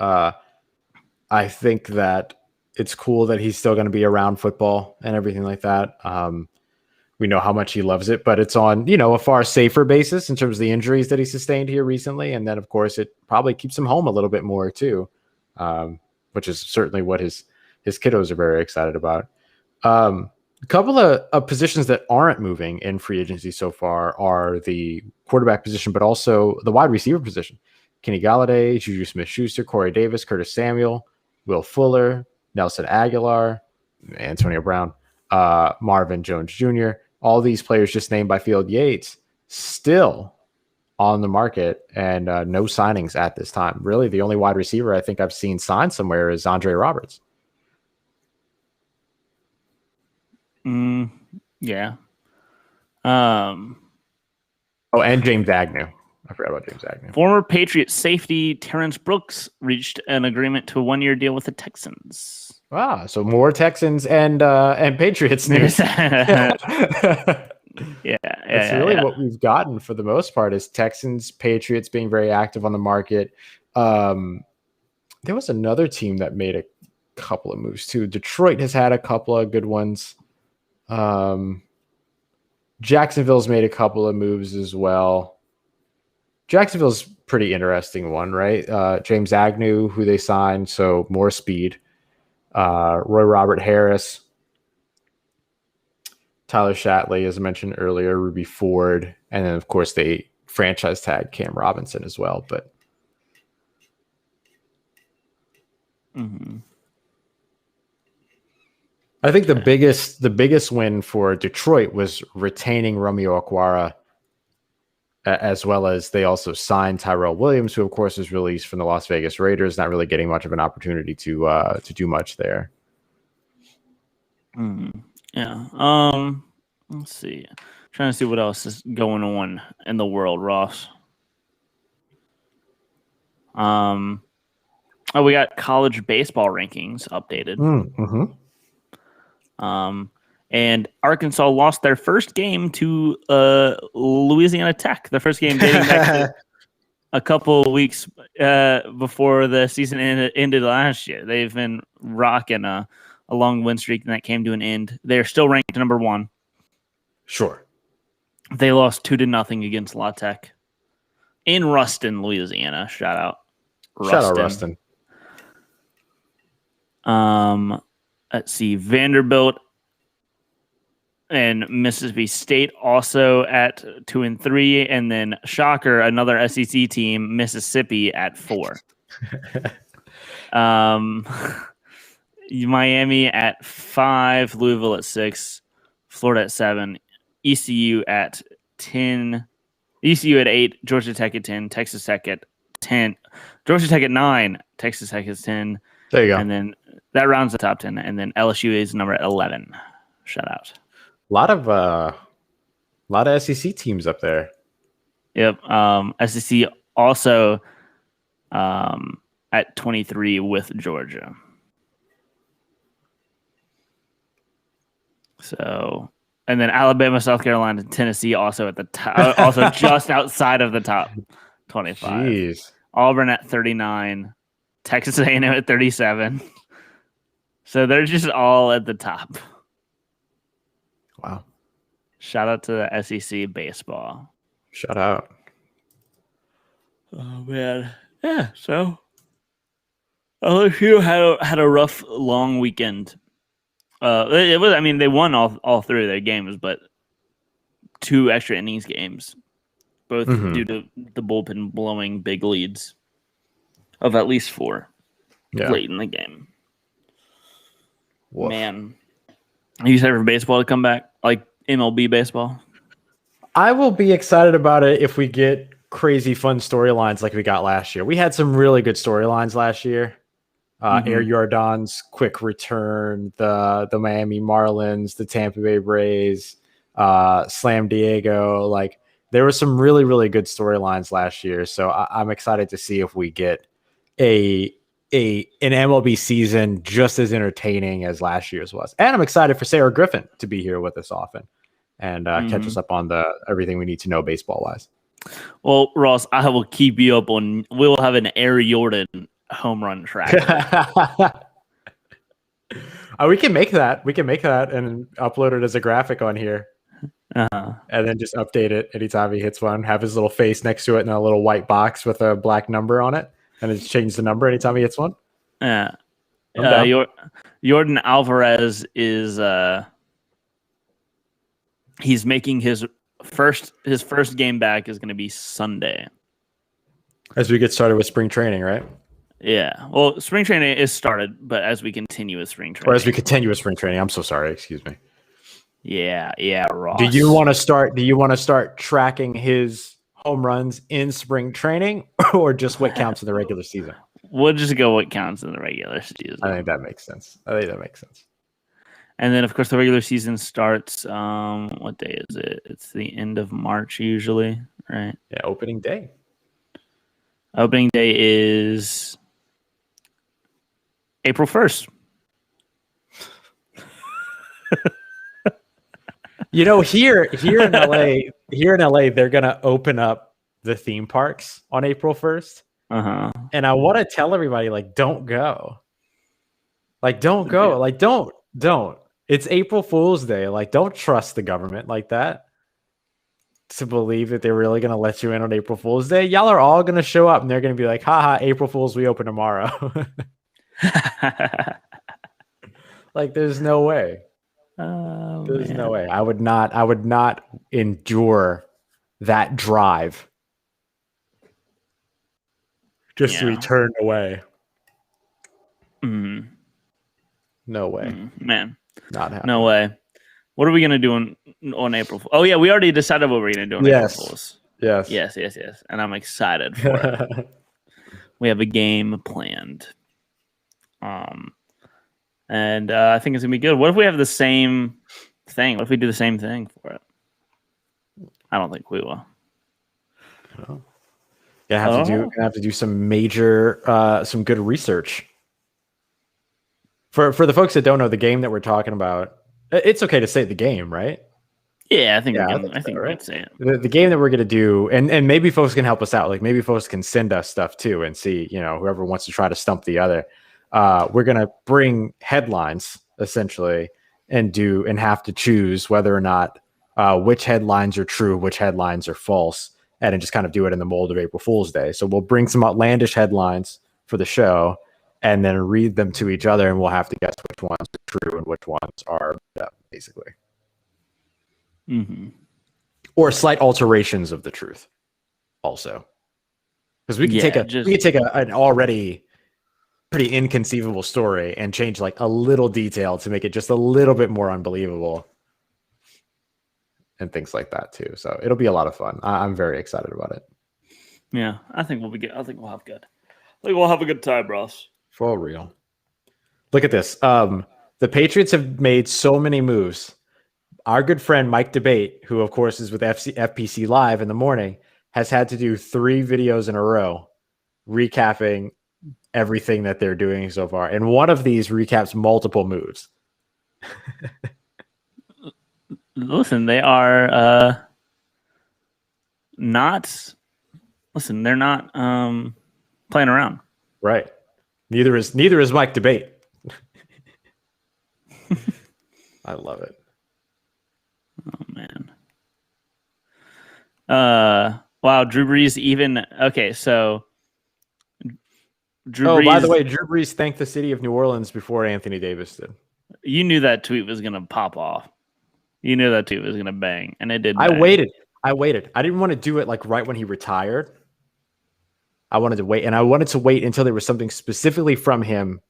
I think that it's cool that he's still going to be around football and everything like that. We know how much he loves it, but it's on, a far safer basis in terms of the injuries that he sustained here recently. And then, of course, it probably keeps him home a little bit more too, which is certainly what his kiddos are very excited about. A couple of positions that aren't moving in free agency so far are the quarterback position, but also the wide receiver position. Kenny Golladay, Juju Smith-Schuster, Corey Davis, Curtis Samuel, Will Fuller, Nelson Aguilar, Antonio Brown, Marvin Jones Jr., all these players just named by Field Yates still on the market and no signings at this time. Really, the only wide receiver I think I've seen signed somewhere is Andre Roberts. Yeah. And James Agnew. I forgot about James Agnew. Former Patriots safety Terrence Brooks reached an agreement to a 1-year deal with the Texans. Wow, so more Texans and Patriots news. That's really what we've gotten for the most part is Texans, Patriots being very active on the market. There was another team that made a couple of moves too. Detroit has had a couple of good ones. Jacksonville's made a couple of moves as well. Jacksonville's pretty interesting one, right? James Agnew, who they signed, so more speed. Roy Robert Harris, Tyler Shatley, as I mentioned earlier, Ruby Ford, and then of course they franchise tag Cam Robinson as well. But I think the biggest win for Detroit was retaining Romeo Okwara, as well as they also signed Tyrell Williams, who of course was released from the Las Vegas Raiders, not really getting much of an opportunity to do much there. Yeah. Let's see. Trying to see what else is going on in the world, Ross. We got college baseball rankings updated. And Arkansas lost their first game to Louisiana Tech. The first game dating back to a couple of weeks before the season ended last year. They've been rocking a long win streak, and that came to an end. They're still ranked number 1. Sure. They lost 2-0 against La Tech in Ruston, Louisiana. Shout out Ruston. Let's see. Vanderbilt and Mississippi State also at 2 and 3, and then shocker, another SEC team, Mississippi at 4. Miami at 5, Louisville at 6, Florida at 7, ECU at 10, ECU at 8, Georgia Tech at 10, Texas Tech at 10, Georgia Tech at 9, Texas Tech is 10. There you go. And then that rounds the top 10, and then LSU is number 11. Shout out. A lot of SEC teams up there. Yep. SEC also at 23 with Georgia. So, and then Alabama, South Carolina, and Tennessee also at the top, also just outside of the top 25. Jeez. Auburn at 39, Texas A&M at 37. So they're just all at the top. Wow. Shout out to the SEC baseball. Shout out. Oh man. Yeah, so LSU had a rough long weekend. It was, I mean, they won all 3 of their games, but 2 extra innings games, both due to the bullpen blowing big leads of at least 4 late in the game. Woof. Man, are you excited for baseball to come back, like MLB baseball? I will be excited about it if we get crazy fun storylines like we got last year. We had some really good storylines last year. Air Jordan's quick return, the Miami Marlins, the Tampa Bay Rays, Slam Diego. Like there were some really, really good storylines last year. So I'm excited to see if we get an MLB season just as entertaining as last year's was. And I'm excited for Sarah Griffin to be here with us often and catch us up on everything we need to know baseball wise. Well, Ross, I will keep you up on. We'll have an Air Jordan home run track. We can make that. We can make that and upload it as a graphic on here. And then just update it anytime he hits one. Have his little face next to it in a little white box with a black number on it, and then just change the number anytime he hits one. Yeah. Jordan Alvarez is he's making his first game back is going to be Sunday. As we get started with spring training, right? Yeah. Well, spring training is started, but as we continue with spring training. Or as we continue with spring training. I'm so sorry. Excuse me. Yeah, Ross. Do you want to start tracking his home runs in spring training or just what counts in the regular season? We'll just go what counts in the regular season. I think that makes sense. And then, of course, the regular season starts. What day is it? It's the end of March usually, right? Yeah, opening day. Opening day is April 1st. You know, here in LA, they're gonna open up the theme parks on April 1st. And I want to tell everybody, like, don't go. Like, don't go. Like, don't. It's April Fool's Day. Like, don't trust the government like that to believe that they're really gonna let you in on April Fool's Day. Y'all are all gonna show up and they're gonna be like, haha, April Fools, we open tomorrow. Like, there's no way. There's no way. I would not endure that drive just to be turned away. No way. Man. Not happening. No way. What are we gonna do on April Fool's? Oh yeah, we already decided what we're gonna do on April Fool's. Yes. And I'm excited for it. We have a game planned. And I think it's gonna be good. What if we have the same thing? What if we do the same thing for it? I don't think we will. Have to do some major, some good research. For the folks that don't know the game that we're talking about, it's okay to say the game, right? Yeah, I think we can say it. The game that we're gonna do, and maybe folks can help us out. Like maybe folks can send us stuff too, and see, whoever wants to try to stump the other. We're gonna bring headlines essentially, and have to choose whether or not which headlines are true, which headlines are false, and then just kind of do it in the mold of April Fool's Day. So we'll bring some outlandish headlines for the show, and then read them to each other, and we'll have to guess which ones are true and which ones are basically. Or slight alterations of the truth, also, because we can take an already pretty inconceivable story and change like a little detail to make it just a little bit more unbelievable, and things like that too. So it'll be a lot of fun. I'm very excited about it. Yeah, I think we'll be good. I think we'll have good. I think we'll have a good time, Ross. For real. Look at this. The Patriots have made so many moves. Our good friend Mike Debate, who of course is with FPC Live in the morning, has had to do 3 videos in a row recapping everything that they're doing so far. And one of these recaps multiple moves. Listen, they are not. Listen, they're not playing around. Right. Neither is Mike Debate. I love it. Oh man. Wow, Drew Brees even okay, so Drew Brees, by the way, Drew Brees thanked the city of New Orleans before Anthony Davis did. You knew that tweet was gonna pop off. You knew that tweet was gonna bang, and it did. I waited. I didn't want to do it like right when he retired. I wanted to wait, and I wanted to wait until there was something specifically from him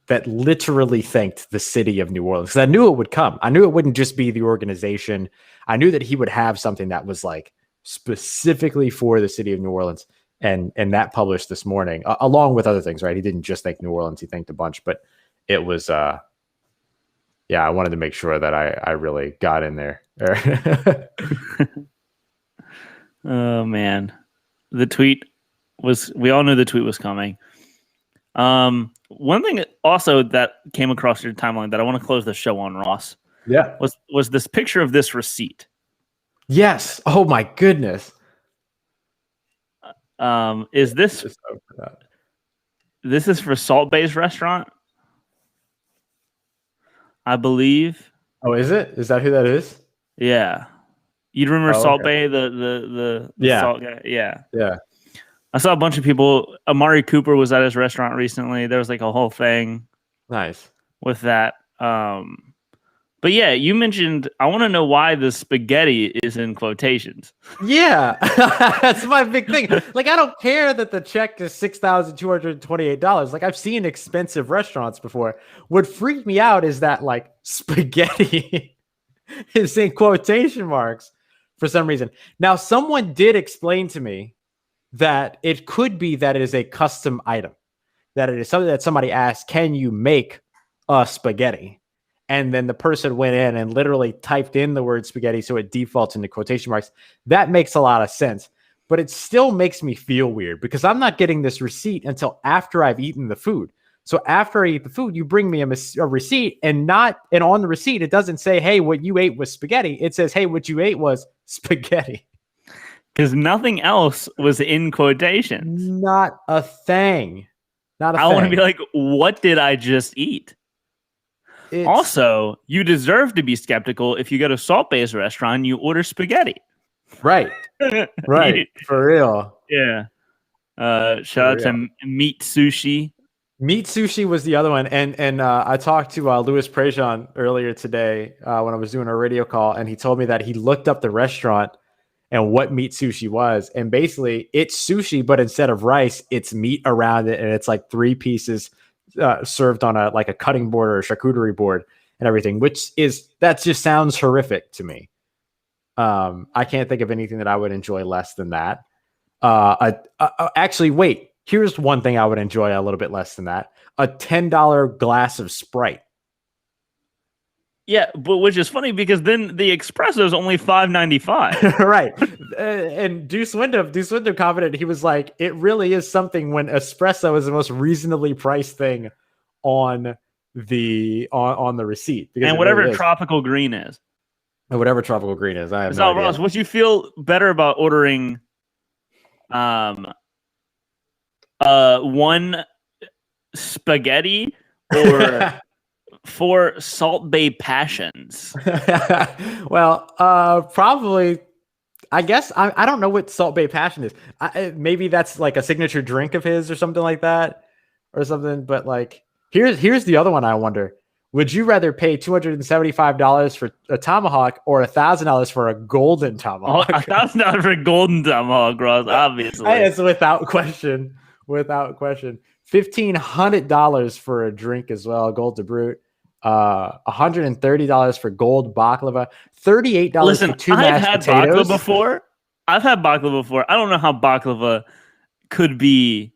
that literally thanked the city of New Orleans, because I knew it would come. I knew it wouldn't just be the organization. I knew that he would have something that was like specifically for the city of New Orleans. and that published this morning, along with other things. Right, he didn't just thank New Orleans; he thanked a bunch, but it was yeah, I wanted to make sure that I really got in there. Oh man, the tweet was. We all knew the tweet was coming. One thing also that came across your timeline that I want to close the show on, Ross. Yeah. Was this picture of this receipt? Yes. Oh my goodness. Is this? This is for Salt Bae's restaurant, I believe. Oh, is it? Is that who that is? Yeah. You remember Salt okay. Bae, the Yeah. salt guy? Yeah. Yeah. I saw a bunch of people. Amari Cooper was at his restaurant recently. There was like a whole thing Nice. with that. But yeah, you mentioned, I want to know why the spaghetti is in quotations. Yeah, that's my big thing. Like, I don't care that the check is $6,228. Like, I've seen expensive restaurants before. What freaked me out is that like spaghetti is in quotation marks for some reason. Now, someone did explain to me that it could be that it is a custom item, that it is something that somebody asked, "Can you make a spaghetti?" And then the person went in and literally typed in the word spaghetti, so it defaults into quotation marks. That makes a lot of sense, but it still makes me feel weird because I'm not getting this receipt until after I've eaten the food. So after I eat the food, you bring me a receipt, and on the receipt, it doesn't say, "Hey, what you ate was spaghetti." It says, "Hey, what you ate was spaghetti." Because nothing else was in quotations. Not a thing. Not a thing. I want to be like, what did I just eat? Also, you deserve to be skeptical if you go to Salt Bae's restaurant and you order spaghetti. Right. Right. For real. Yeah. Shout out to Meat Sushi. Meat Sushi was the other one. And I talked to Louis Prejean earlier today when I was doing a radio call, and he told me that he looked up the restaurant and what Meat Sushi was. And basically, it's sushi, but instead of rice, it's meat around it. And it's like 3 pieces served on a cutting board or a charcuterie board and everything, that just sounds horrific to me. I can't think of anything that I would enjoy less than that. Actually, wait, here's one thing I would enjoy a little bit less than that: a $10 glass of Sprite. Yeah, but which is funny because then the espresso is only $5.95. Right. And Deuce Wyndham commented, he was like, it really is something when espresso is the most reasonably priced thing on the receipt. And whatever really tropical green is. Whatever tropical green is. I have no idea. Ross, would you feel better about ordering one spaghetti or 4 Salt Bae Passions? Well, probably. I guess I don't know what Salt Bae Passion is. Maybe that's like a signature drink of his or something like that, or something. But like, here's the other one. I wonder: would you rather pay $275 for a tomahawk or $1,000 for a golden tomahawk? $1,000 for a golden tomahawk, Ross. Obviously, it's without question. Without question. $1,500 for a drink as well, Gold de Brut. $130 for gold baklava, $38 for 2 mashed potatoes. Baklava before. I've had baklava before. I don't know how baklava could be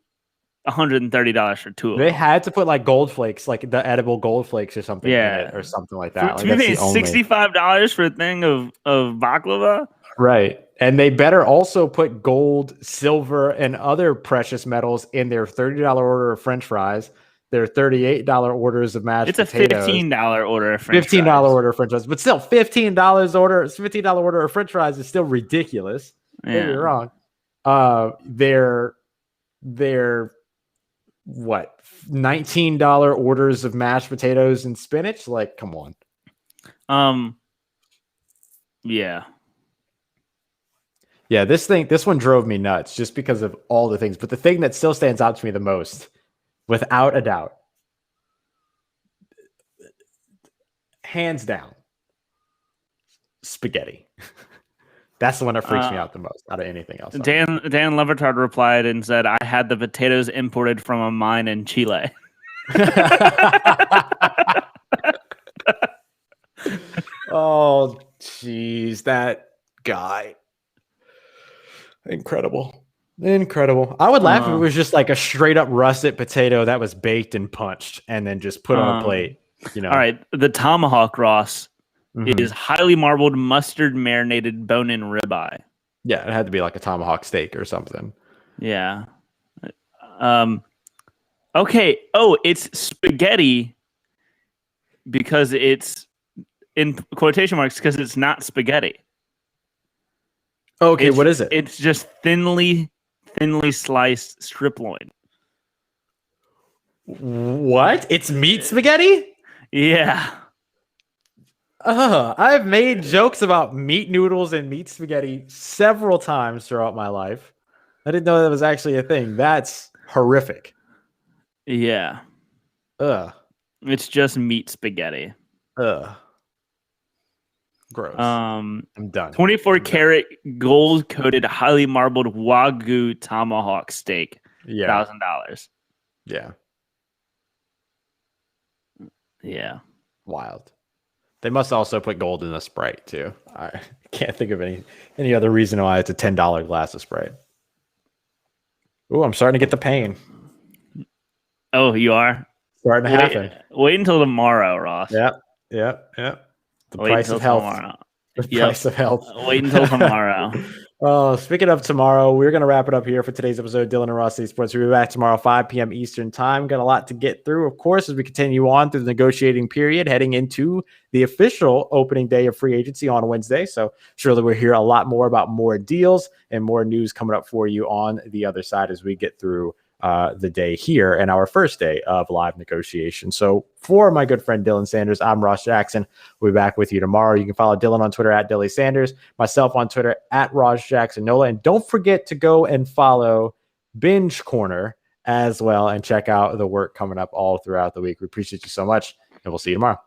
$130 for 2 of them. They had to put like gold flakes, like the edible gold flakes or something, in it, or something like that. You pay $65 for a thing of baklava, right? And they better also put gold, silver, and other precious metals in their $30 order of French fries. Their $38 orders of mashed potatoes. It's a $15 order of French fries. $15 order of French fries. But still, $15 order of French fries is still ridiculous. Don't get me wrong. They're what, $19 orders of mashed potatoes and spinach? Like, come on. Yeah. Yeah, this one drove me nuts just because of all the things. But the thing that still stands out to me the most, without a doubt, hands down, spaghetti. That's the one that freaks me out the most out of anything else. Dan Levertard replied and said, "I had the potatoes imported from a mine in Chile." Oh, jeez, that guy. Incredible. Incredible. I would laugh if it was just like a straight up russet potato that was baked and punched and then just put on a plate. You know. All right. The tomahawk, Ross, Mhm. is highly marbled, mustard marinated bone-in ribeye. Yeah, it had to be like a tomahawk steak or something. Yeah. Okay. Oh, it's spaghetti because it's in quotation marks because it's not spaghetti. Okay, what is it? It's just thinly sliced strip loin. What? It's meat spaghetti? Yeah. I've made jokes about meat noodles and meat spaghetti several times throughout my life. I didn't know that was actually a thing. That's horrific. Yeah. Ugh. It's just meat spaghetti. Ugh. Gross. I'm done. 24 karat gold coated, highly marbled Wagyu tomahawk steak. Yeah. $1,000. Yeah. Yeah. Wild. They must also put gold in the Sprite too. I can't think of any other reason why it's a $10 glass of Sprite. Oh, I'm starting to get the pain. Oh, you are? Starting to happen. Wait until tomorrow, Ross. Yep. The price of health. Tomorrow. The price of health. Wait until tomorrow. Oh, speaking of tomorrow, we're going to wrap it up here for today's episode of Dylan and Ross City Sports. We'll be back tomorrow, 5 p.m. Eastern time. Got a lot to get through, of course, as we continue on through the negotiating period, heading into the official opening day of free agency on Wednesday. So surely we'll hear a lot more about more deals and more news coming up for you on the other side as we get through the day here and our first day of live negotiation. So for my good friend Dylan Sanders, I'm Ross Jackson. We'll be back with you tomorrow. You can follow Dylan on Twitter at Dilly Sanders, myself on Twitter at Ross Jackson Nola. And don't forget to go and follow Binge Corner as well and check out the work coming up all throughout the week. We appreciate you so much, and we'll see you tomorrow.